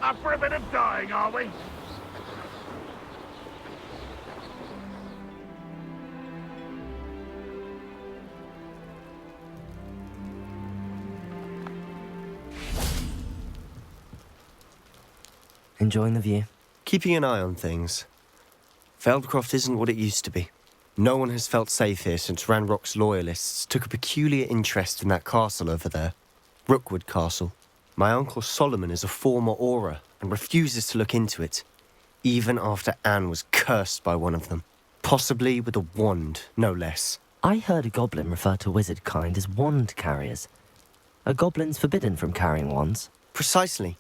Up for a bit of dying, are we? Enjoying the view? Keeping an eye on things. Feldcroft isn't what it used to be. No one has felt safe here since Ranrock's loyalists took a peculiar interest in that castle over there. Rookwood Castle. My uncle Solomon is a former Auror and refuses to look into it, even after Anne was cursed by one of them. Possibly with a wand, no less. I heard a goblin refer to wizard kind as wand carriers. Are goblins forbidden from carrying wands? Precisely.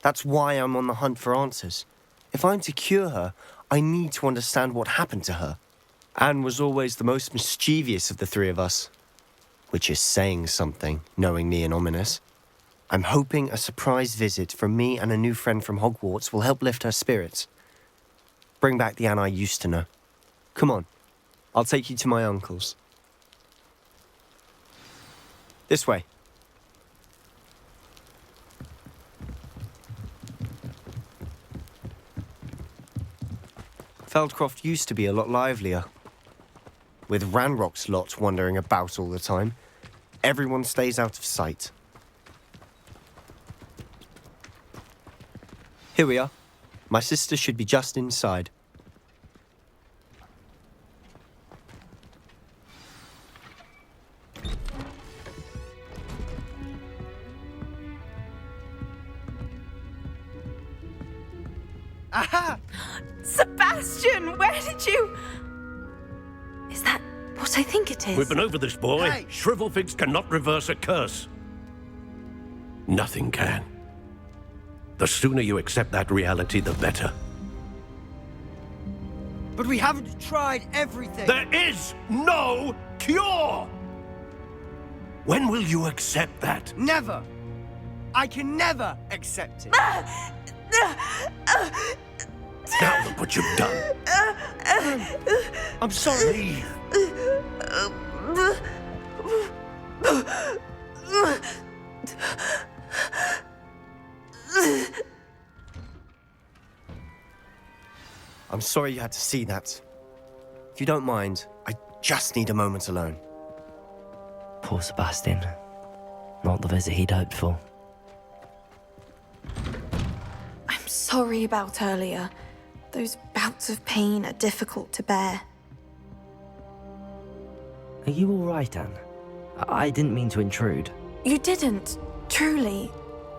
That's why I'm on the hunt for answers. If I'm to cure her, I need to understand what happened to her. Anne was always the most mischievous of the three of us. Which is saying something, knowing me and ominous. I'm hoping a surprise visit from me and a new friend from Hogwarts will help lift her spirits. Bring back the Anne I used to know. Come on, I'll take you to my uncle's. This way. Feldcroft used to be a lot livelier. With Ranrock's lot wandering about all the time, everyone stays out of sight. Here we are. My sister should be just inside. Aha! Sebastian, where did you... Is that what I think it is? We've been over this, boy. Hey. Shrivelfigs cannot reverse a curse. Nothing can. The sooner you accept that reality, the better. But we haven't tried everything. There is no cure! When will you accept that? Never. I can never accept it. Now look what you've done. I'm sorry. I'm sorry you had to see that. If you don't mind, I just need a moment alone. Poor Sebastian. Not the visit he'd hoped for. I'm sorry about earlier. Those bouts of pain are difficult to bear. Are you all right, Anne? I didn't mean to intrude. You didn't, truly.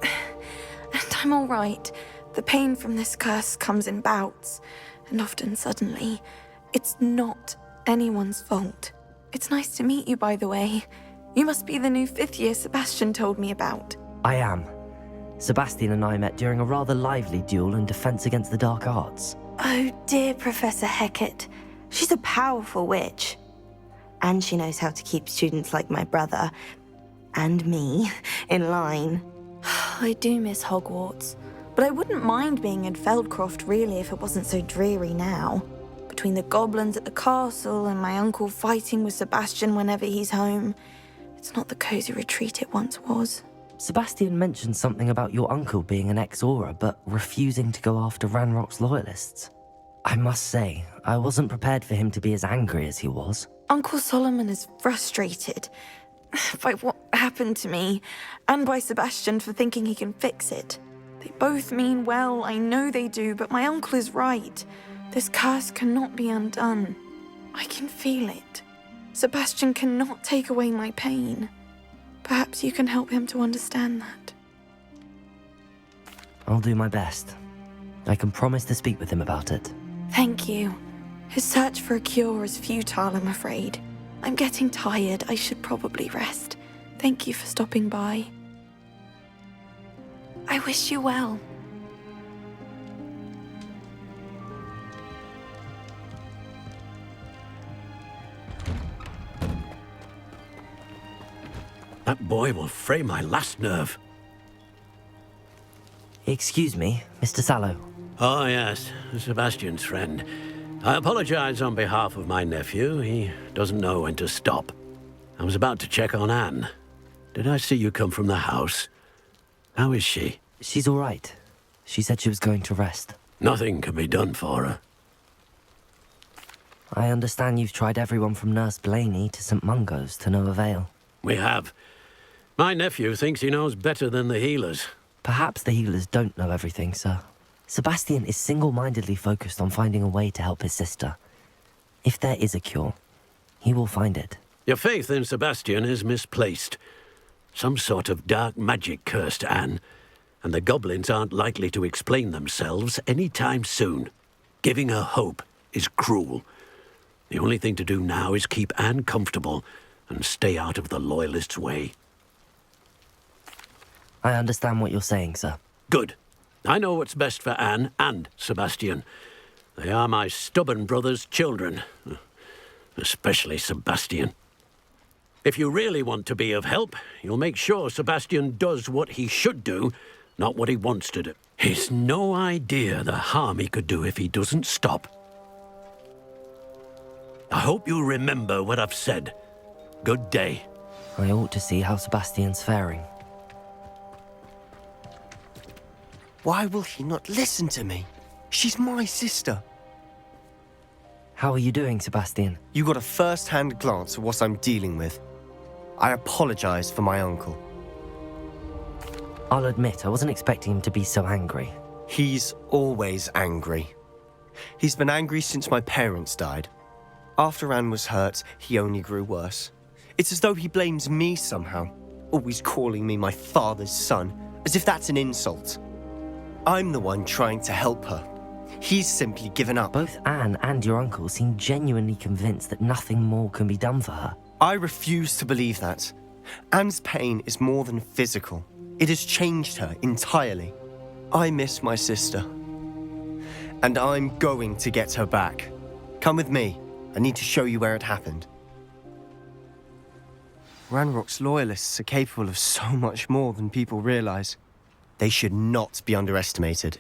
And I'm all right. The pain from this curse comes in bouts, and often suddenly. It's not anyone's fault. It's nice to meet you, by the way. You must be the new fifth-year Sebastian told me about. I am. Sebastian and I met during a rather lively duel in defense against the dark arts. Oh dear, Professor Hecat. She's a powerful witch. And she knows how to keep students like my brother, and me, in line. I do miss Hogwarts, but I wouldn't mind being in Feldcroft really if it wasn't so dreary now. Between the goblins at the castle and my uncle fighting with Sebastian whenever he's home, it's not the cozy retreat it once was. Sebastian mentioned something about your uncle being an ex-Auror, but refusing to go after Ranrock's loyalists. I must say, I wasn't prepared for him to be as angry as he was. Uncle Solomon is frustrated by what happened to me, and by Sebastian for thinking he can fix it. They both mean well, I know they do, but my uncle is right. This curse cannot be undone. I can feel it. Sebastian cannot take away my pain. Perhaps you can help him to understand that. I'll do my best. I can promise to speak with him about it. Thank you. His search for a cure is futile, I'm afraid. I'm getting tired. I should probably rest. Thank you for stopping by. I wish you well. That boy will fray my last nerve. Excuse me, Mr. Sallow. Oh, yes, Sebastian's friend. I apologize on behalf of my nephew. He doesn't know when to stop. I was about to check on Anne. Did I see you come from the house? How is she? She's all right. She said she was going to rest. Nothing can be done for her. I understand you've tried everyone from Nurse Blaney to St. Mungo's to no avail. We have. My nephew thinks he knows better than the healers. Perhaps the healers don't know everything, sir. Sebastian is single-mindedly focused on finding a way to help his sister. If there is a cure, he will find it. Your faith in Sebastian is misplaced. Some sort of dark magic cursed Anne, and the goblins aren't likely to explain themselves any time soon. Giving her hope is cruel. The only thing to do now is keep Anne comfortable and stay out of the Loyalists' way. I understand what you're saying, sir. Good. I know what's best for Anne and Sebastian. They are my stubborn brother's children. Especially Sebastian. If you really want to be of help, you'll make sure Sebastian does what he should do, not what he wants to do. He's no idea the harm he could do if he doesn't stop. I hope you'll remember what I've said. Good day. I ought to see how Sebastian's faring. Why will he not listen to me? She's my sister. How are you doing, Sebastian? You got a first-hand glance at what I'm dealing with. I apologize for my uncle. I'll admit, I wasn't expecting him to be so angry. He's always angry. He's been angry since my parents died. After Anne was hurt, he only grew worse. It's as though he blames me somehow, always calling me my father's son, as if that's an insult. I'm the one trying to help her. He's simply given up. Both Anne and your uncle seem genuinely convinced that nothing more can be done for her. I refuse to believe that. Anne's pain is more than physical. It has changed her entirely. I miss my sister. And I'm going to get her back. Come with me. I need to show you where it happened. Ranrock's loyalists are capable of so much more than people realize. They should not be underestimated.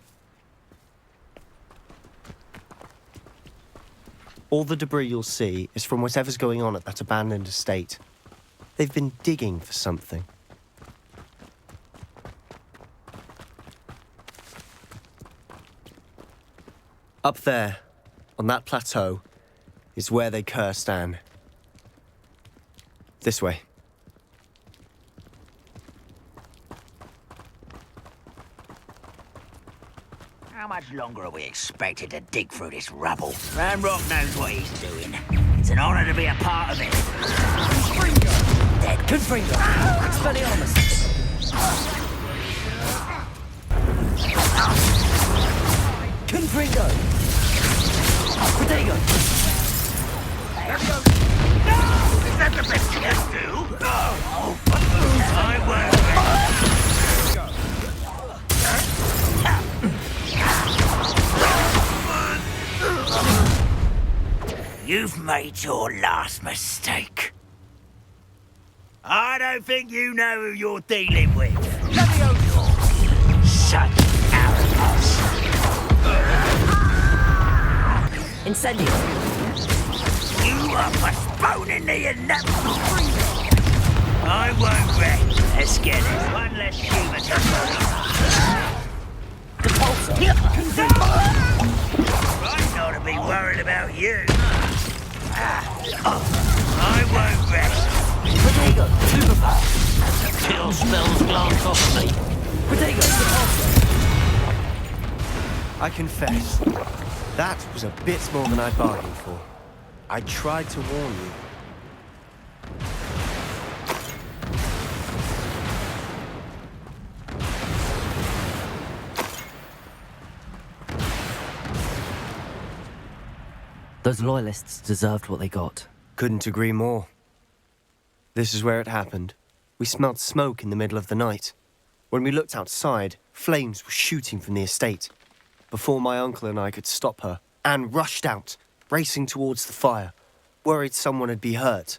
All the debris you'll see is from whatever's going on at that abandoned estate. They've been digging for something. Up there, on that plateau, is where they cursed Anne. This way. How much longer are we expected to dig through this rubble? Ranrock knows what he's doing. It's an honor to be a part of it. Dead. Confringo! Expelliarmus! Confringo! Protego! Is that the best you can do? No! I won't. You've made your last mistake. I don't think you know who you're dealing with. Such arrogance. Incendio! You are postponing the inevitable. I won't rest. Let's get it. One less human to right not to be worried about you. I won't rest. Protego! Superpower! Kill spells glance off me. Protego! I confess, that was a bit more than I bargained for. I tried to warn you. Those loyalists deserved what they got. Couldn't agree more. This is where it happened. We smelled smoke in the middle of the night. When we looked outside, flames were shooting from the estate. Before my uncle and I could stop her, Anne rushed out, racing towards the fire, worried someone had been hurt.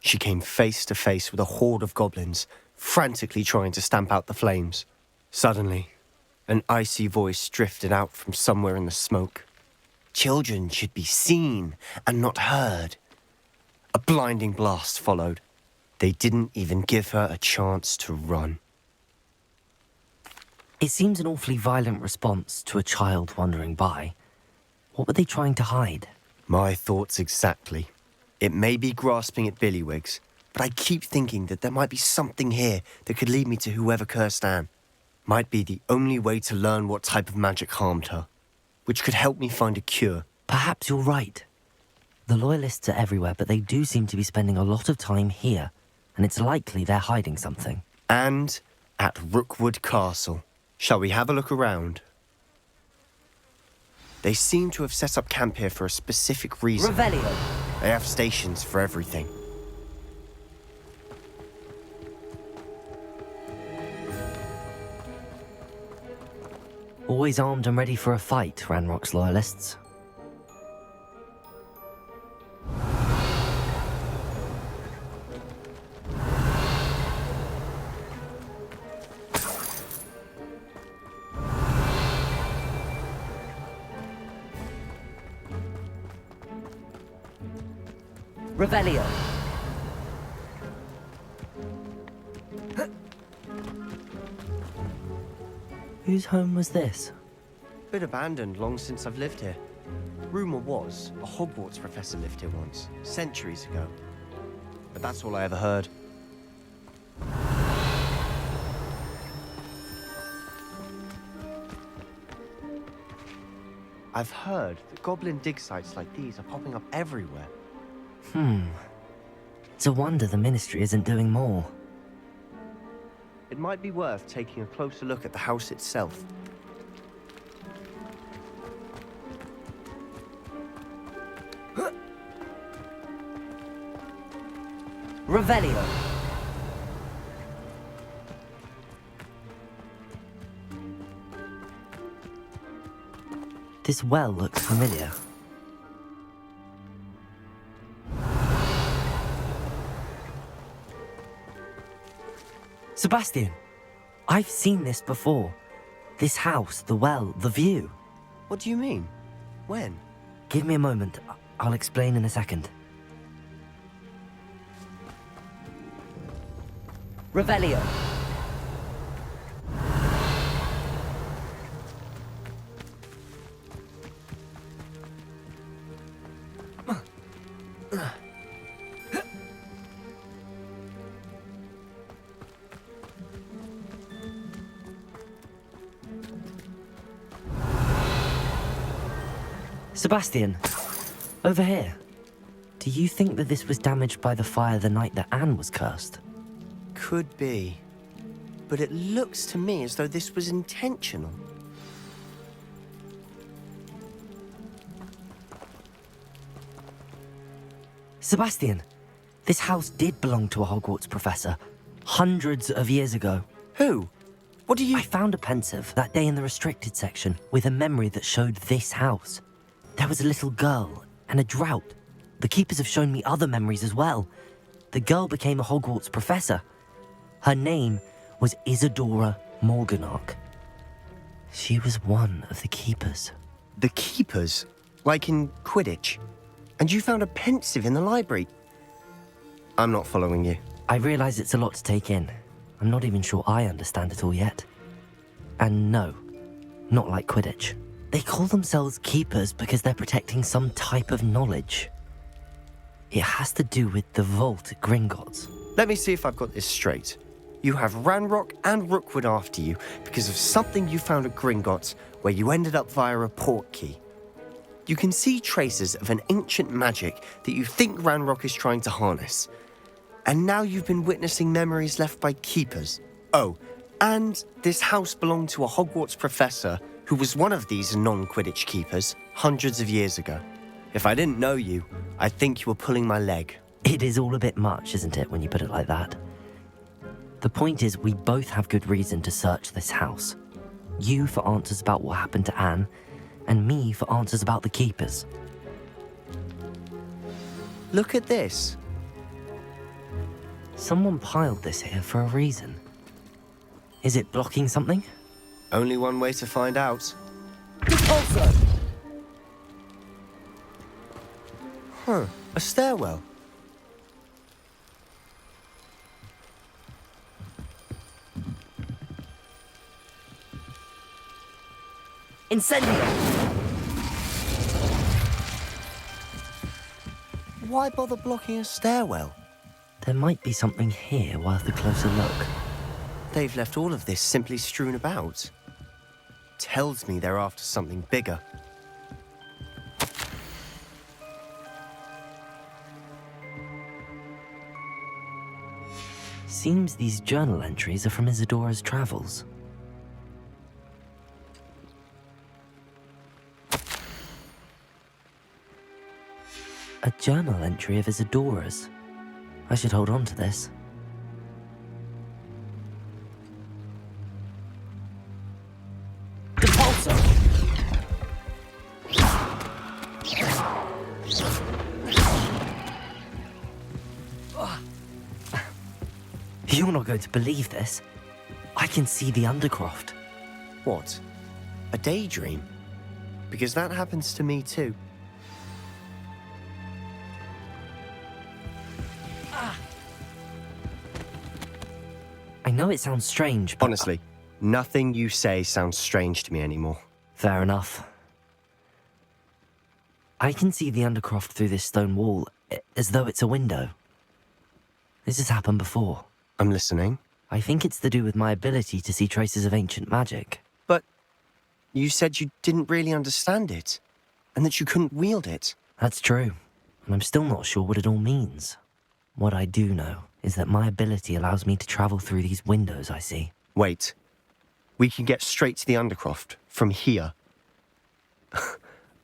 She came face to face with a horde of goblins, frantically trying to stamp out the flames. Suddenly, an icy voice drifted out from somewhere in the smoke. Children should be seen and not heard. A blinding blast followed. They didn't even give her a chance to run. It seems an awfully violent response to a child wandering by. What were they trying to hide? My thoughts exactly. It may be grasping at Billywigs, but I keep thinking that there might be something here that could lead me to whoever cursed Anne. Might be the only way to learn what type of magic harmed her, which could help me find a cure. Perhaps you're right. The Loyalists are everywhere, but they do seem to be spending a lot of time here, and it's likely they're hiding something. And at Rookwood Castle. Shall we have a look around? They seem to have set up camp here for a specific reason. Revelio. They have stations for everything. Always armed and ready for a fight, Ranrock's Loyalists. Revelio. Whose home was this? Been abandoned long since I've lived here. Rumour was, a Hogwarts professor lived here once, centuries ago. But that's all I ever heard. I've heard that goblin dig sites like these are popping up everywhere. It's a wonder the Ministry isn't doing more. It might be worth taking a closer look at the house itself. Revelio. This well looks familiar. Sebastian, I've seen this before. This house, the well, the view. What do you mean? When? Give me a moment. I'll explain in a second. Revelio. Sebastian, over here. Do you think that this was damaged by the fire the night that Anne was cursed? Could be. But it looks to me as though this was intentional. Sebastian, this house did belong to a Hogwarts professor, hundreds of years ago. Who? What do you... I found a pensive that day in the restricted section with a memory that showed this house. There was a little girl and a drought. The keepers have shown me other memories as well. The girl became a Hogwarts professor. Her name was Isadora Morganach. She was one of the keepers. The keepers? Like in Quidditch? And you found a pensive in the library? I'm not following you. I realize it's a lot to take in. I'm not even sure I understand it all yet. And no, not like Quidditch. They call themselves keepers because they're protecting some type of knowledge. It has to do with the vault at Gringotts. Let me see if I've got this straight. You have Ranrock and Rookwood after you because of something you found at Gringotts where you ended up via a port key. You can see traces of an ancient magic that you think Ranrock is trying to harness. And now you've been witnessing memories left by keepers. Oh, and this house belonged to a Hogwarts professor who was one of these non-Quidditch keepers hundreds of years ago. If I didn't know you, I'd think you were pulling my leg. It is all a bit much, isn't it, when you put it like that? The point is, we both have good reason to search this house. You for answers about what happened to Anne, and me for answers about the keepers. Look at this. Someone piled this here for a reason. Is it blocking something? Only one way to find out. Huh, a stairwell. Incendio! Why bother blocking a stairwell? There might be something here worth a closer look. They've left all of this simply strewn about. Tells me they're after something bigger. Seems these journal entries are from Isadora's travels. A journal entry of Isadora's. I should hold on to this. Depulso! You're not going to believe this. I can see the Undercroft. What? A daydream? Because that happens to me too. I know it sounds strange, but... Honestly, nothing you say sounds strange to me anymore. Fair enough. I can see the Undercroft through this stone wall, as though it's a window. This has happened before. I'm listening. I think it's to do with my ability to see traces of ancient magic. But you said you didn't really understand it, and that you couldn't wield it. That's true, and I'm still not sure what it all means. What I do know is that my ability allows me to travel through these windows I see. Wait. We can get straight to the Undercroft from here.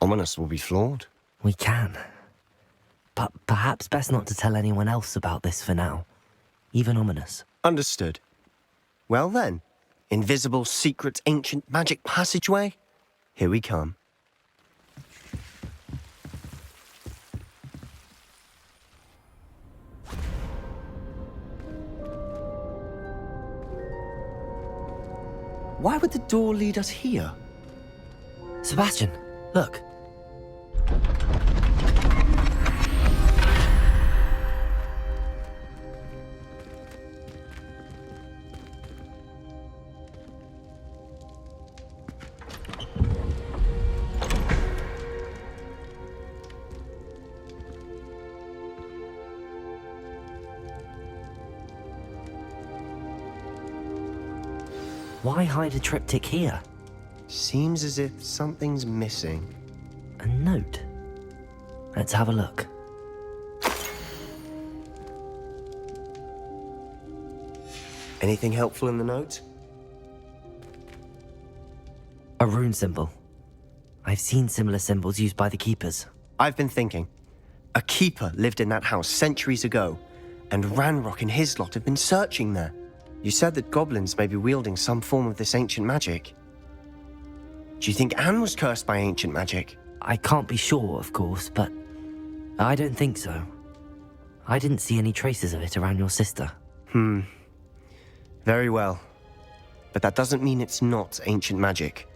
Ominous will be flawed. We can. But perhaps best not to tell anyone else about this for now. Even Ominous. Understood. Well then, invisible, secret, ancient magic passageway? Here we come. Why would the door lead us here? Sebastian, look. Why hide a triptych here? Seems as if something's missing. A note. Let's have a look. Anything helpful in the note? A rune symbol. I've seen similar symbols used by the keepers. I've been thinking. A keeper lived in that house centuries ago, and Ranrock and his lot have been searching there. You said that goblins may be wielding some form of this ancient magic. Do you think Anne was cursed by ancient magic? I can't be sure, of course, but I don't think so. I didn't see any traces of it around your sister. Very well. But that doesn't mean it's not ancient magic.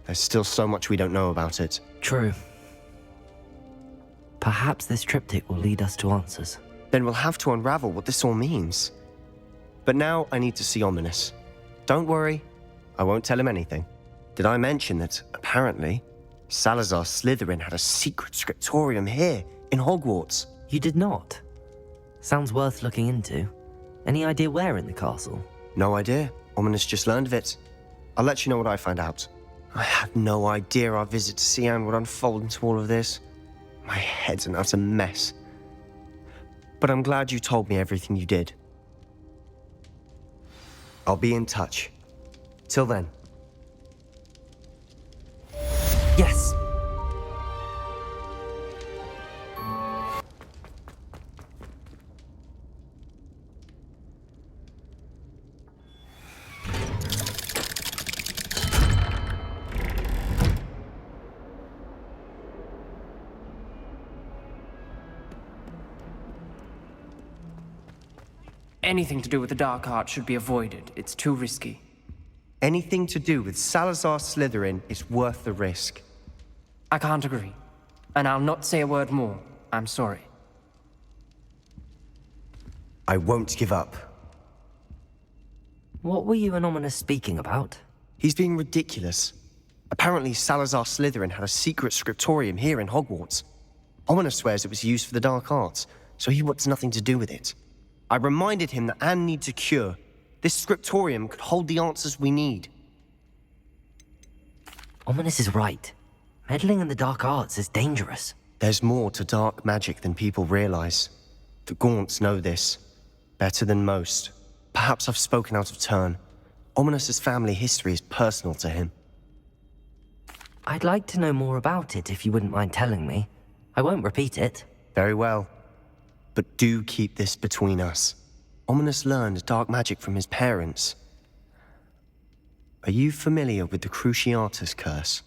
There's still so much we don't know about it. True. Perhaps this triptych will lead us to answers. Then we'll have to unravel what this all means. But now I need to see Ominous. Don't worry, I won't tell him anything. Did I mention that, apparently, Salazar Slytherin had a secret scriptorium here, in Hogwarts? You did not? Sounds worth looking into. Any idea where in the castle? No idea. Ominous just learned of it. I'll let you know what I find out. I had no idea our visit to Sian would unfold into all of this. My head's an utter mess. But I'm glad you told me everything you did. I'll be in touch. Till then. Yes. Anything to do with the dark art should be avoided. It's too risky. Anything to do with Salazar Slytherin is worth the risk. I can't agree. And I'll not say a word more. I'm sorry. I won't give up. What were you and Ominous speaking about? He's being ridiculous. Apparently, Salazar Slytherin had a secret scriptorium here in Hogwarts. Ominous swears it was used for the dark arts, so he wants nothing to do with it. I reminded him that Anne needs a cure. This scriptorium could hold the answers we need. Ominous is right. Meddling in the dark arts is dangerous. There's more to dark magic than people realize. The Gaunts know this better than most. Perhaps I've spoken out of turn. Ominous's family history is personal to him. I'd like to know more about it if you wouldn't mind telling me. I won't repeat it. Very well. But do keep this between us. Ominous learned dark magic from his parents. Are you familiar with the Cruciatus Curse?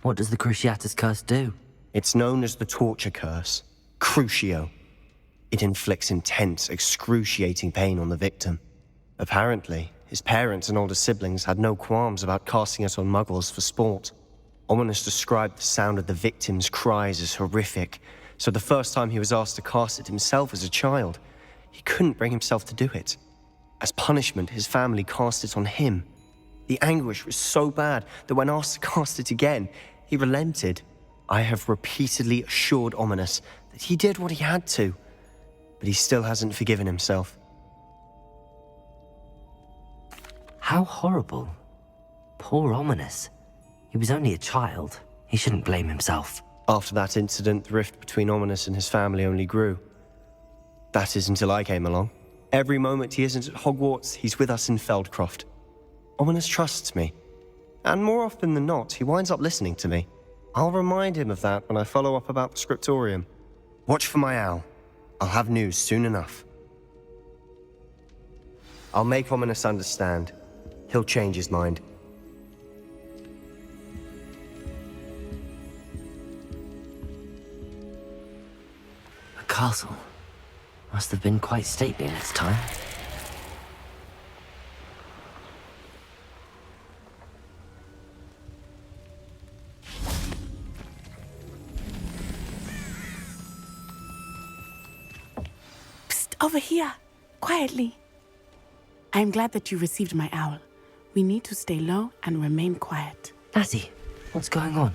What does the Cruciatus Curse do? It's known as the Torture Curse. Crucio. It inflicts intense, excruciating pain on the victim. Apparently, his parents and older siblings had no qualms about casting it on muggles for sport. Ominous described the sound of the victim's cries as horrific, so the first time he was asked to cast it himself as a child, he couldn't bring himself to do it. As punishment, his family cast it on him. The anguish was so bad that when asked to cast it again, he relented. I have repeatedly assured Ominous that he did what he had to, but he still hasn't forgiven himself. How horrible. Poor Ominous. He was only a child. He shouldn't blame himself. After that incident, the rift between Ominous and his family only grew. That is until I came along. Every moment he isn't at Hogwarts, he's with us in Feldcroft. Ominous trusts me. And more often than not, he winds up listening to me. I'll remind him of that when I follow up about the scriptorium. Watch for my owl. I'll have news soon enough. I'll make Ominous understand. He'll change his mind. A castle. Must have been quite stately in its time. Psst, over here. Quietly. I am glad that you received my owl. We need to stay low and remain quiet. Natty, what's going on?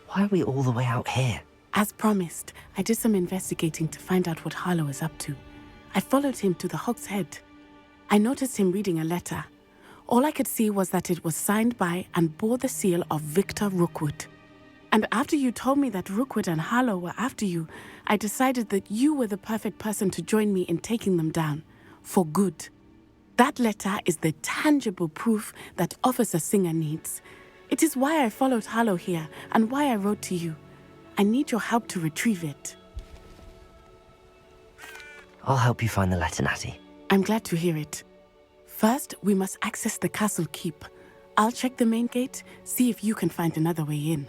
Why are we all the way out here? As promised, I did some investigating to find out what Harlow is up to. I followed him to the Hog's Head. I noticed him reading a letter. All I could see was that it was signed by and bore the seal of Victor Rookwood. And after you told me that Rookwood and Harlow were after you, I decided that you were the perfect person to join me in taking them down. For good. That letter is the tangible proof that Officer Singer needs. It is why I followed Harlow here and why I wrote to you. I need your help to retrieve it. I'll help you find the letter, Natty. I'm glad to hear it. First, we must access the castle keep. I'll check the main gate, see if you can find another way in.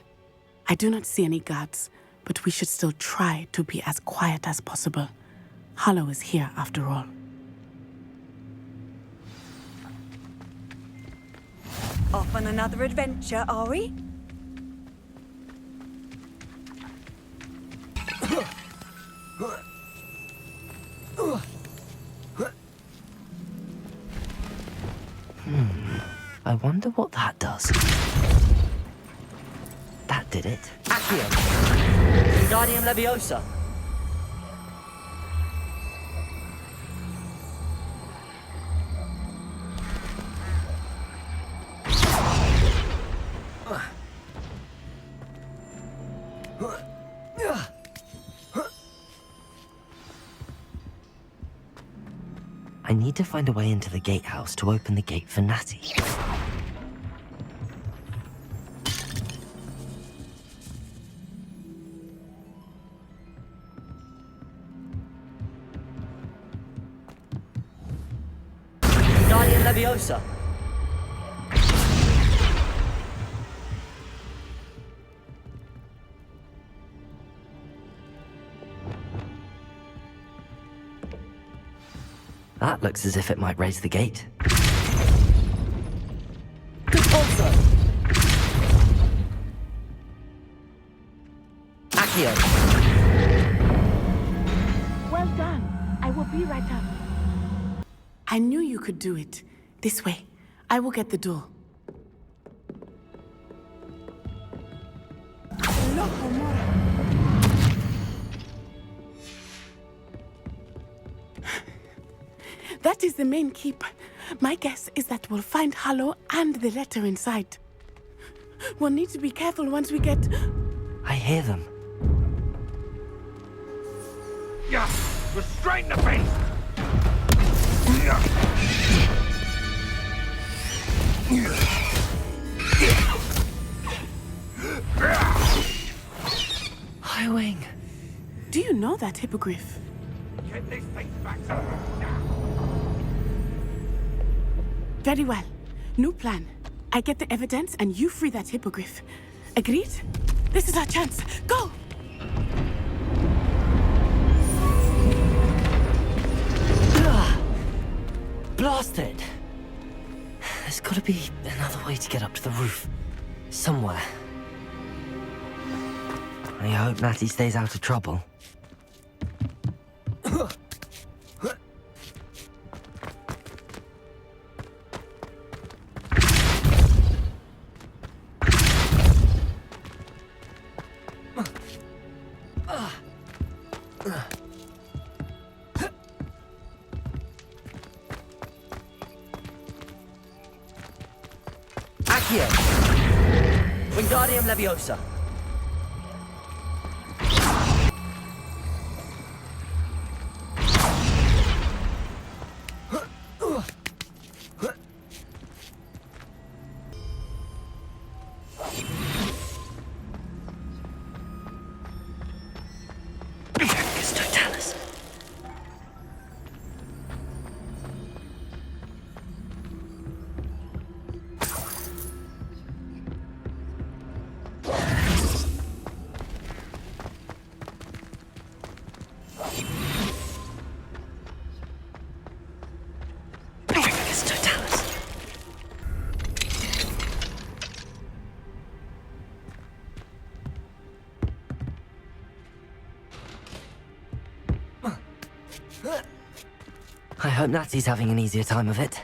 I do not see any guards, but we should still try to be as quiet as possible. Harlow is here after all. Off on another adventure, are we? I wonder what that does. That did it. Accio. Wingardium Leviosa. I need to find a way into the gatehouse to open the gate for Natty. Wingardium Leviosa. That looks as if it might raise the gate. Accio. Well done. I will be right up. I knew you could do it. This way. I will get the door. That is the main keep. My guess is that we'll find Harlow and the letter inside. We'll need to be careful once we get... I hear them. Yeah, restrain the beast! High Wing. Do you know that hippogriff? Get these things back to now. Very well. New plan. I get the evidence and you free that hippogriff. Agreed? This is our chance. Go! Blasted! There's gotta be another way to get up to the roof. Somewhere. I hope Natty stays out of trouble. Accio! Wingardium Leviosa! I hope Natsy's having an easier time of it.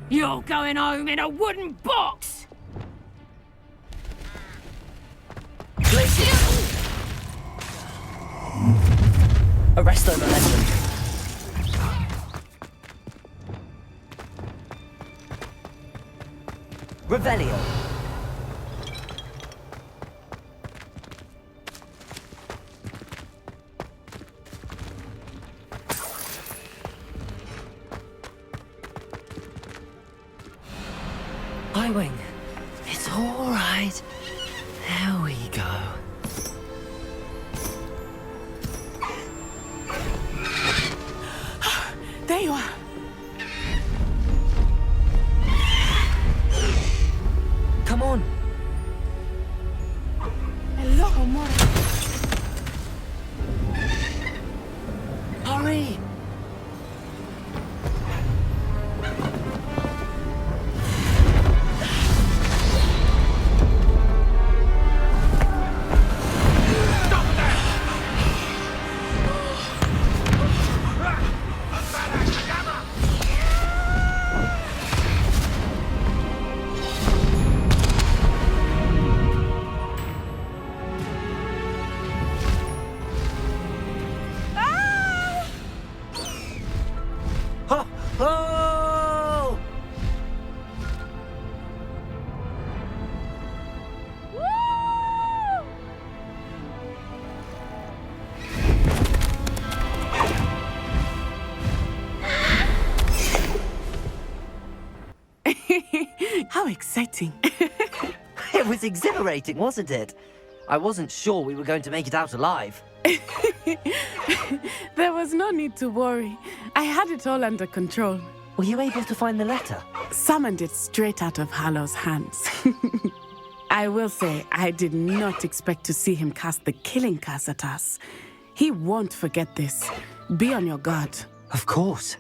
You're going home in a wooden box! Arresto momentum. Revelio. Wing. It's all right. There we go. There you are. Come on. Hello, amore. Hurry. How exciting. It was exhilarating, wasn't it? I wasn't sure we were going to make it out alive. There was no need to worry. I had it all under control. Were you able to find the letter? Summoned it straight out of Harlow's hands. I will say, I did not expect to see him cast the killing curse at us. He won't forget this. Be on your guard. Of course.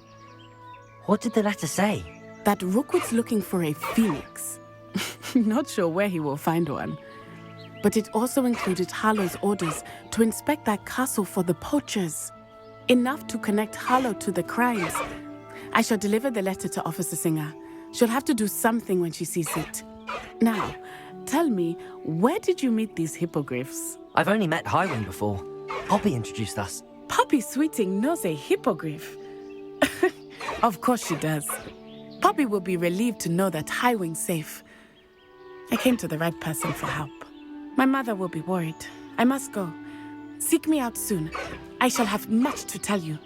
What did the letter say? That Rookwood's looking for a phoenix. Not sure where he will find one. But it also included Harlow's orders to inspect that castle for the poachers. Enough to connect Harlow to the crimes. I shall deliver the letter to Officer Singer. She'll have to do something when she sees it. Now, Tell me, where did you meet these hippogriffs? I've only met Highwing before. Poppy introduced us. Poppy Sweeting knows a hippogriff. Of course she does. Poppy will be relieved to know that Highwing's safe. I came to the right person for help. My mother will be worried. I must go. Seek me out soon. I shall have much to tell you.